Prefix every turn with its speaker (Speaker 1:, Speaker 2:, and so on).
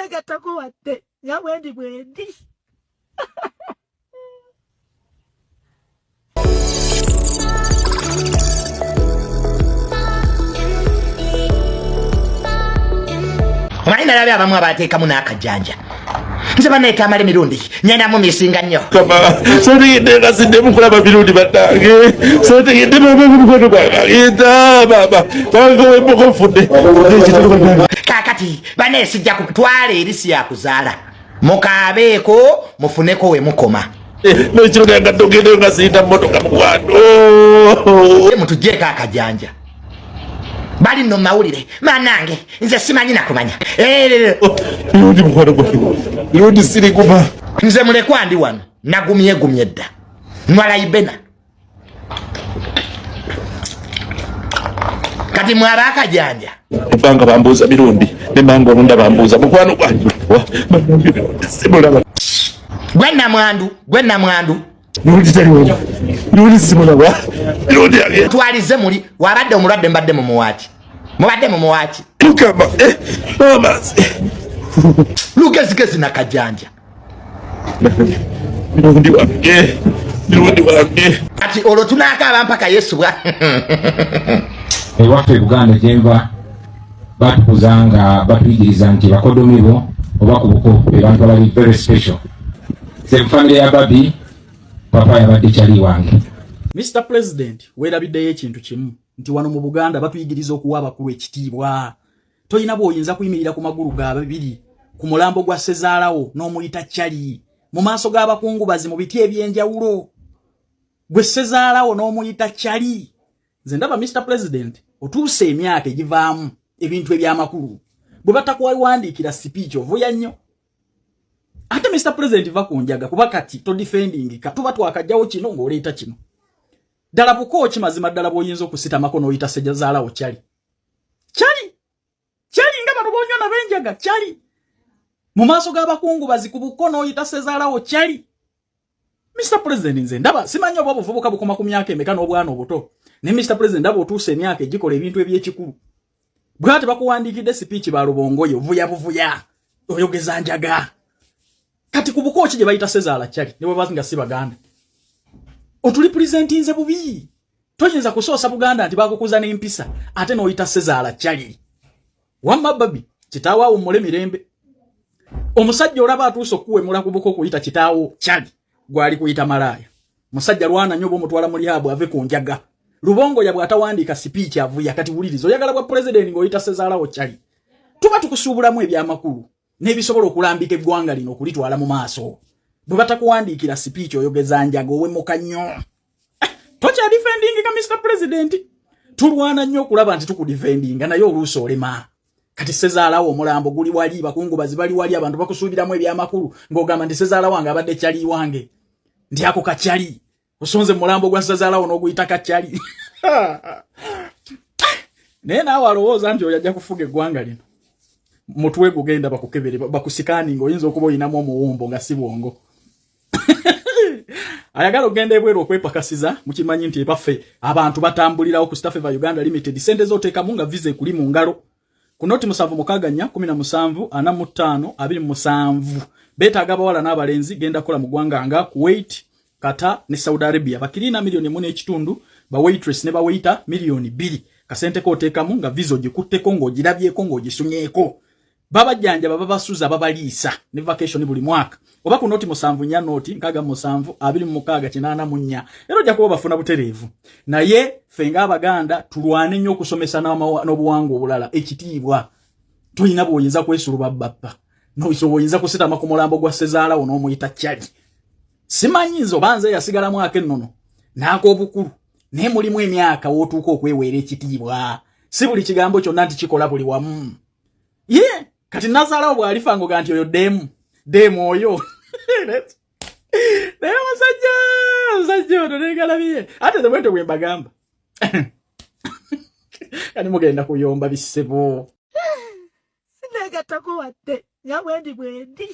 Speaker 1: Sinneegattako wadde nga bwendi bwendi.
Speaker 2: Omanyi nalabye abamu abateekamu n'akajjanja. Nze banneeta amala emirundi nyendamu misinga nnyo.
Speaker 3: Sotegedde nga siddemu kulaba mirundi baddange. Sotegedde mukwano gwange baba bange wemboko nfudde.
Speaker 2: Kaakati baneesijja kutwala erisi yakuzaala. Mukaabeeko mufuneko we mukoma.
Speaker 3: N'ekiro nga togendeyo nga siyita mmotoka mukwano.
Speaker 2: Mutuggyeko akajjanja. Bali nno mawulire manange nze simanyi nakumanya.
Speaker 3: Mirundi mukwano gwange. Mirundi siriguma.
Speaker 2: Nze mulekwa ndi wano nagumye dda. Nwala ibena. Kati mwaba akajjanja.
Speaker 3: Ebbanga bambuuza mirundi nembanga olunda bambuuza mukwano gwange. Simulaba.
Speaker 2: Gwe namwandu.
Speaker 3: Mirundi taliwo. Mirundi simulaba. Mirundi yange.
Speaker 2: Twalize muli wabadde omulwadde mbadde mu muwaaki. Mubadde mu muwaaki.
Speaker 3: Mukama mama.
Speaker 2: Lugezigezi nakajjanja.
Speaker 3: Mirundi wange. Mirundi wange.
Speaker 2: Ati olwo tunaakaaba mpaka Yesu bwa.
Speaker 4: Ewaffe Buganda gyenva batukuzanga batuyigiriza nti bakodomibo oba ku buko abantu abali very special. Se family ya babi papa yabadde kyali wange.
Speaker 1: Mr. President, weerabiddeyo ekintu kimu nti wano mu Buganda batuyigiriza okuwa abakulu ekitiibwa. Toyina bw'oyinza kuyimirira ku magulu ga babiri ku mulambo gwa Ssezaalawo n'omuyita Chali mu maaso g'abakungubazi mu biti ebyenjawulo. Gwe Ssezaalawo n'omuyita Chali. Nze ndaba Mr. President otuuse emyaka egivaamu ebintu eby'amakulu bwe batakuwandiikira speech ovuya nnyo. Ate Mr. President va kunjaga kuba kati to defending ka tuba twakajjawo kino ng'oleeta kino. Ddala buko kimazima ddala bw'oyinza okusita makono oyita Ssezaalawo Chali. Chali nga bano bonyona benjaga Chali. Mu maaso g'abakungubazi ku bukono oyita Ssezaalawo Chali. Mr. President nze ndaba simanyi oba obuvubuka bukoma ku myaka emeka n'obwana obuto. Ne Mr. President ndaba otuuse emyaka egikola ebintu eby'ekikulu. Bw'ate bakuwandiikidde speech ba Lubongoyo buvuya oyogeza njaga. Kati ku buko ki gye bayita Ssezaalawo Chali ne bwe bazinga si Baganda. Otuli presentinze bubi. Toyinza kusoosa Buganda nti bakukuza n'empisa ate n'oyita Ssezaalawo Chali. Wamma babi kitaawo awo mmule mirembe. Omusajja olaba atuuse okuwemula ku buko kuyita kitaawo Chali gwali kuyita malaaya. Musajja lwana nnyo bw'omutwala mu lyabu ave ku njaga. Lubongoya bw'atawandiika speech avuya kati wuliriza oyagala bwa president ng'oyita Ssezaalawo Chali. Tuba tukusuubulamu eby'amakulu n'ebisobola okulambika eggwanga lino okulitwala mu maaso. Bwe batakuwandiikira speech oyogeza njaga owemuka nnyo. Tocha defending ka Mr. President. Tulwana nnyo okulaba nti tukudefendinga naye oluusi olema. Kati Ssezaalawo omulambo guli wali bakungubazi bali wali abantu bakusuubiramu eby'amakulu ng'ogamba nti Ssezaalawo wange abadde Chali wange. Ndi ako ka Chali. Osonze mulambo gwa Ssezaalawo n'oguyita ka Chali. Naye naawe alowooza nti oyajja kufuga eggwanga lino. Mutwe gugenda bakukebere bakusikaninga oyinza okuba oyinamu omuwumbo nga si bwongo. Ayagala ogenda ebweru okwepakasiza mukimanyi nti ebaffe abantu batambulirawo ku Starfever Uganda Limited sente z'oteekamu nga visa ekuli mu ngalo. Ku noti 714-17-25-27 beetaaga abawala n'abalenzi genda kola mu ggwanga nga Kuwait, Qatar ne Saudi Arabia. Bakirina milioni 1.5 ba waitress ne ba waiter milioni 2. Kasente k'oteekamu nga visa ogikutteko ng'ogirabyeko ng'ogisunyeeko. Babajjanja babasuza babaliisa ne vacation buli mwaka. Oba ku noti 7 nya noti nkaga 7 26 ero jja kuba bafuna butereevu. Naye fenga Abaganda tulwane nnyo okusomesa n'obuwangwa obulala ekitiibwa. Tulina bw'oyinza kwesuluba bappa. N'oyinza kusitama ku mulambo gwa Ssezaalawo n'omuyita Chali. Simanyi nzo banze yasigala mwaka ennono n'ak'obukulu naye mulimu emyaka wootuuka okweweera ekitiibwa. Si buli kigambo kyonna nti kikola buli wamu. Kati Nazaalawo bw'alifa ngoga nti oyo demu oyo. Naye omusajja ono neegalabiye. Ate ze bwente bwe mbagamba. Kani mugenda kuyomba bisebo.
Speaker 5: Sinneegattako wadde nga bwendi.